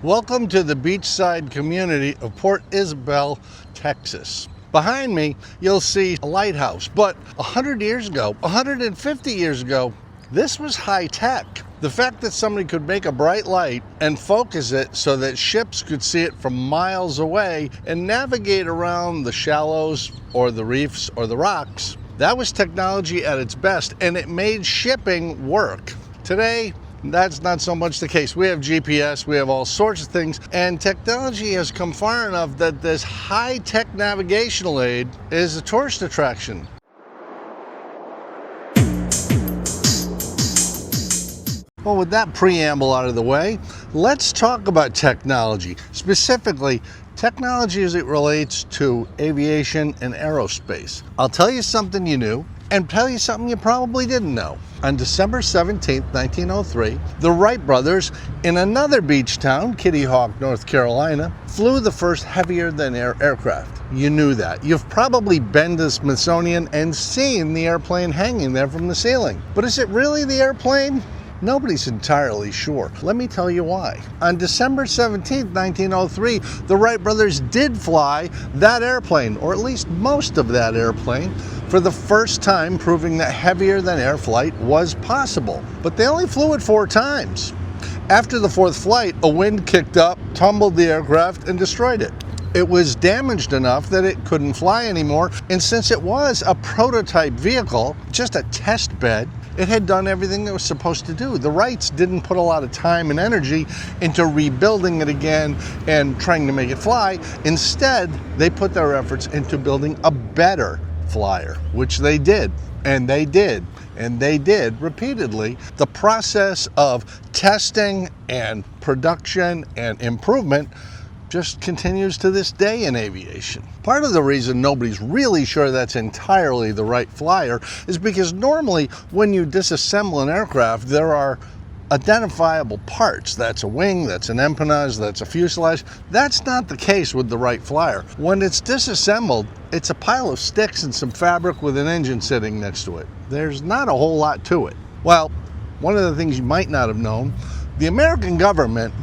Welcome to the beachside community of Port Isabel, Texas. Behind me, you'll see a lighthouse, but 100 years ago, 150 years ago, this was high tech. The fact that somebody could make a bright light and focus it so that ships could see it from miles away and navigate around the shallows or the reefs or the rocks, that was technology at its best, and it made shipping work. Today, that's not so much the case. We have GPS, we have all sorts of things, and technology has come far enough that this high-tech navigational aid is a tourist attraction. Well, with that preamble out of the way, let's talk about technology, specifically technology as it relates to aviation and aerospace. I'll tell you something you knew and tell you something you probably didn't know. On December 17, 1903, the Wright brothers, in another beach town, Kitty Hawk, North Carolina, flew the first heavier-than-air aircraft. You knew that. You've probably been to the Smithsonian and seen the airplane hanging there from the ceiling. But is it really the airplane? Nobody's entirely sure. Let me tell you why. On December 17, 1903, the Wright brothers did fly that airplane, or at least most of that airplane, for the first time, proving that heavier-than-air flight was possible. But they only flew it 4 times. After the 4th flight, a wind kicked up, tumbled the aircraft, and destroyed it. It was damaged enough that it couldn't fly anymore, and since it was a prototype vehicle, just a test bed, it had done everything it was supposed to do. The Wrights didn't put a lot of time and energy into rebuilding it again and trying to make it fly. Instead, they put their efforts into building a better flyer, which they did, and they did, and they did repeatedly. The process of testing and production and improvement just continues to this day in aviation. Part of the reason nobody's really sure that's entirely the right flyer is because normally when you disassemble an aircraft, there are identifiable parts. That's a wing, that's an empennage, that's a fuselage. That's not the case with the Wright flyer. When it's disassembled, it's a pile of sticks and some fabric with an engine sitting next to it. There's not a whole lot to it. Well, one of the things you might not have known, the American government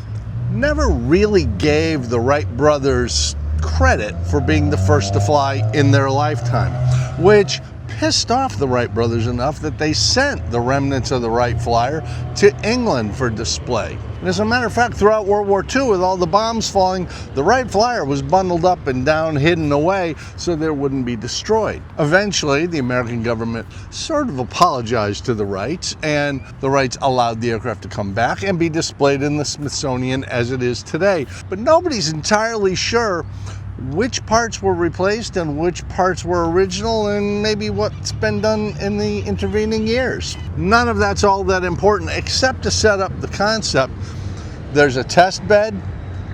never really gave the Wright brothers credit for being the first to fly in their lifetime, which pissed off the Wright brothers enough that they sent the remnants of the Wright flyer to England for display. And as a matter of fact, throughout World War II, with all the bombs falling, the Wright flyer was bundled up and down, hidden away, so that it wouldn't be destroyed. Eventually, the American government sort of apologized to the Wrights, and the Wrights allowed the aircraft to come back and be displayed in the Smithsonian as it is today. But nobody's entirely sure which parts were replaced and which parts were original, and maybe what's been done in the intervening years. None of that's all that important, except to set up the concept. There's a test bed,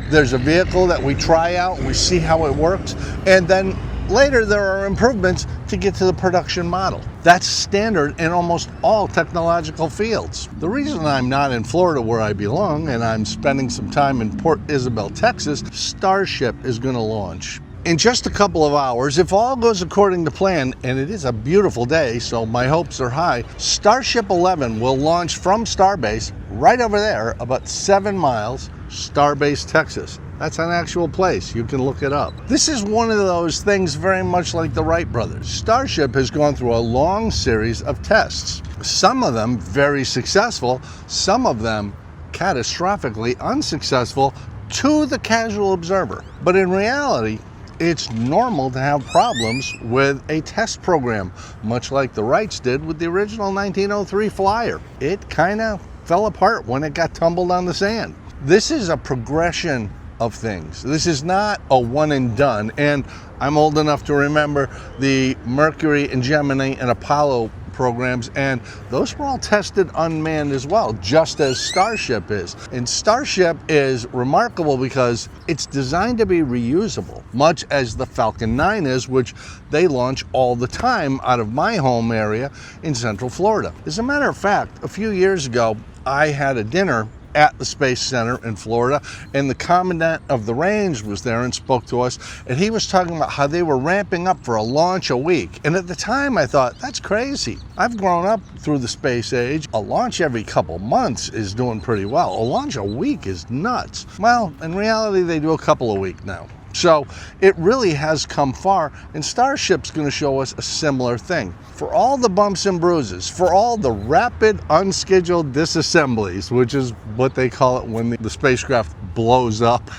there's a vehicle that we try out, we see how it works, and then later there are improvements to get to the production model. That's standard in almost all technological fields. The reason I'm not in Florida where I belong and I'm spending some time in Port Isabel, Texas, Starship is going to launch. In just a couple of hours, if all goes according to plan, and it is a beautiful day, so my hopes are high, Starship 11 will launch from Starbase right over there, about 7 miles, Starbase, Texas. That's an actual place. You can look it up. This is one of those things very much like the Wright brothers. Starship has gone through a long series of tests. Some of them very successful, some of them catastrophically unsuccessful to the casual observer. But in reality, it's normal to have problems with a test program, much like the Wrights did with the original 1903 flyer. It kind of fell apart when it got tumbled on the sand. This is a progression of things. This is not a one and done, and I'm old enough to remember the Mercury and Gemini and Apollo programs, and those were all tested unmanned as well, just as Starship is. And Starship is remarkable because it's designed to be reusable, much as the Falcon 9 is, which they launch all the time out of my home area in Central Florida. As a matter of fact, a few years ago, I had a dinner at the Space Center in Florida, and the commandant of the range was there and spoke to us, and he was talking about how they were ramping up for a launch a week. And at the time I thought, that's crazy. I've grown up through the space age. A launch every couple months is doing pretty well. A launch a week is nuts. Well, in reality, they do a couple a week now. So it really has come far, and Starship's going to show us a similar thing. For all the bumps and bruises, for all the rapid, unscheduled disassemblies, which is what they call it when the spacecraft blows up,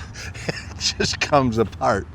it just comes apart.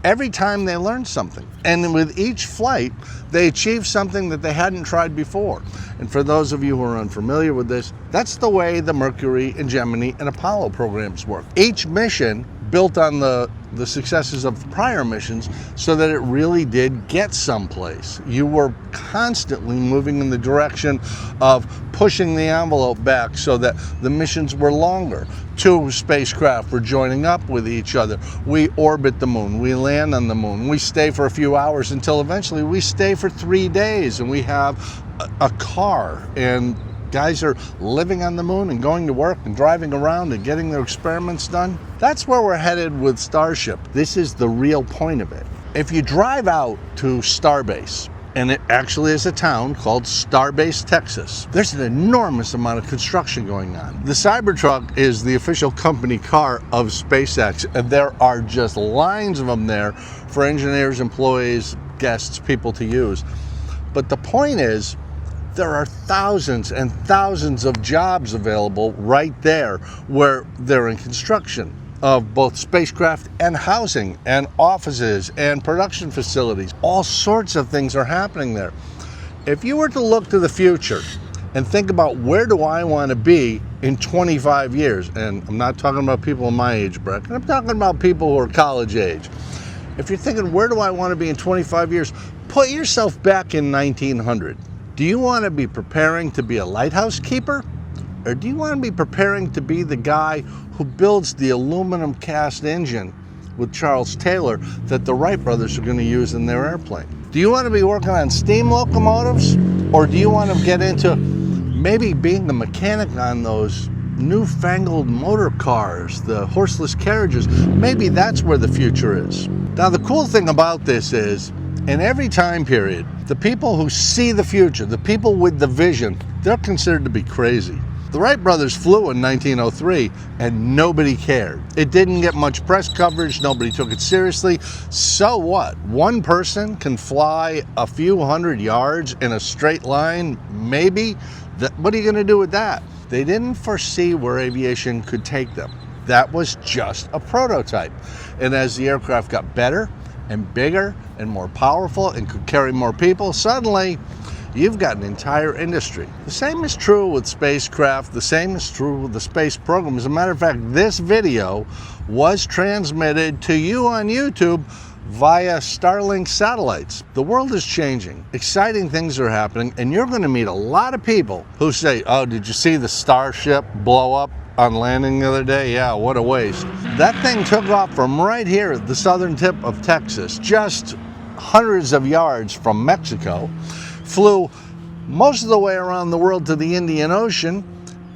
Every time they learn something, and with each flight, they achieve something that they hadn't tried before. And for those of you who are unfamiliar with this, that's the way the Mercury and Gemini and Apollo programs work. Each mission built on the successes of the prior missions so that it really did get someplace. You were constantly moving in the direction of pushing the envelope back so that the missions were longer. Two spacecraft were joining up with each other. We orbit the moon, we land on the moon, we stay for a few hours until eventually we stay for 3 days, and we have a car, and guys are living on the moon and going to work and driving around and getting their experiments done. That's where we're headed with Starship. This is the real point of it. If you drive out to Starbase, and it actually is a town called Starbase, Texas, there's an enormous amount of construction going on. The Cybertruck is the official company car of SpaceX, and there are just lines of them there for engineers, employees, guests, people to use. But the point is, there are thousands and thousands of jobs available right there where they're in construction of both spacecraft and housing and offices and production facilities. All sorts of things are happening there. If you were to look to the future and think about where do I want to be in 25 years, and I'm not talking about people in my age bracket, I'm talking about people who are college age. If you're thinking, where do I want to be in 25 years, put yourself back in 1900. Do you want to be preparing to be a lighthouse keeper? Or do you want to be preparing to be the guy who builds the aluminum cast engine with Charles Taylor that the Wright brothers are going to use in their airplane? Do you want to be working on steam locomotives? Or do you want to get into maybe being the mechanic on those newfangled motor cars, the horseless carriages? Maybe that's where the future is. Now, the cool thing about this is, in every time period, the people who see the future, the people with the vision, they're considered to be crazy. The Wright brothers flew in 1903 and nobody cared. It didn't get much press coverage, nobody took it seriously. So what? One person can fly a few hundred yards in a straight line, maybe? What are you gonna do with that? They didn't foresee where aviation could take them. That was just a prototype. And as the aircraft got better and bigger and more powerful and could carry more people, suddenly you've got an entire industry. The same is true with spacecraft, the same is true with the space program. As a matter of fact, this video was transmitted to you on YouTube via Starlink satellites. The world is changing, exciting things are happening, and you're going to meet a lot of people who say, oh, did you see the Starship blow up on landing the other day? Yeah, what a waste. That thing took off from right here at the southern tip of Texas, just hundreds of yards from Mexico, flew most of the way around the world to the Indian Ocean,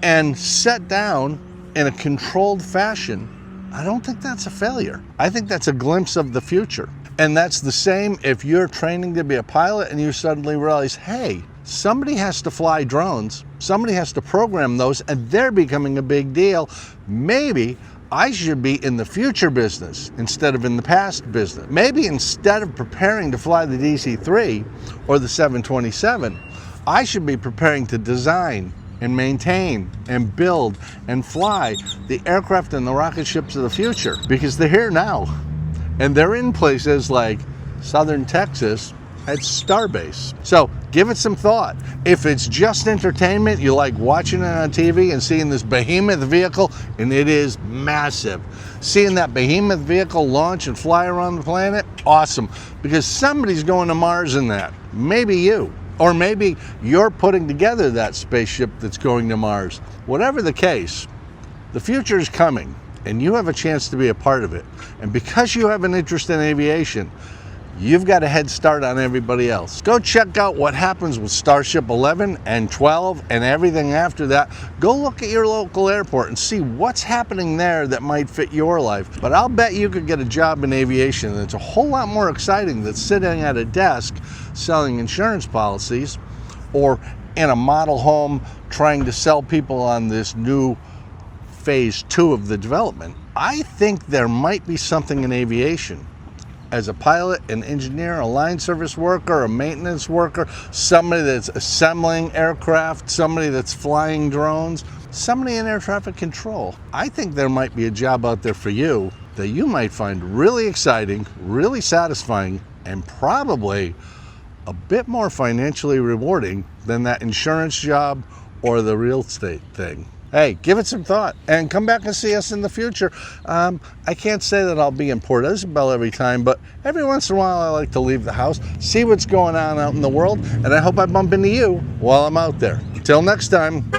and set down in a controlled fashion. I don't think that's a failure. I think that's a glimpse of the future. And that's the same if you're training to be a pilot and you suddenly realize, hey, somebody has to fly drones, somebody has to program those, and they're becoming a big deal. Maybe I should be in the future business instead of in the past business. Maybe instead of preparing to fly the DC-3 or the 727, I should be preparing to design and maintain and build and fly the aircraft and the rocket ships of the future, because they're here now. And they're in places like southern Texas at Starbase. So give it some thought. If it's just entertainment, you like watching it on TV and seeing this behemoth vehicle, and it is massive. Seeing that behemoth vehicle launch and fly around the planet, awesome. Because somebody's going to Mars in that. Maybe you. Or maybe you're putting together that spaceship that's going to Mars. Whatever the case, the future is coming, and you have a chance to be a part of it. And because you have an interest in aviation, you've got a head start on everybody else. Go check out what happens with Starship 11 and 12 and everything after that. Go look at your local airport and see what's happening there that might fit your life. But I'll bet you could get a job in aviation that's a whole lot more exciting than sitting at a desk selling insurance policies or in a model home trying to sell people on this new phase 2 of the development. I think there might be something in aviation. As a pilot, an engineer, a line service worker, a maintenance worker, somebody that's assembling aircraft, somebody that's flying drones, somebody in air traffic control. I think there might be a job out there for you that you might find really exciting, really satisfying, and probably a bit more financially rewarding than that insurance job or the real estate thing. Hey, give it some thought and come back and see us in the future. I can't say that I'll be in Port Isabel every time, but every once in a while I like to leave the house, see what's going on out in the world, and I hope I bump into you while I'm out there. Until next time.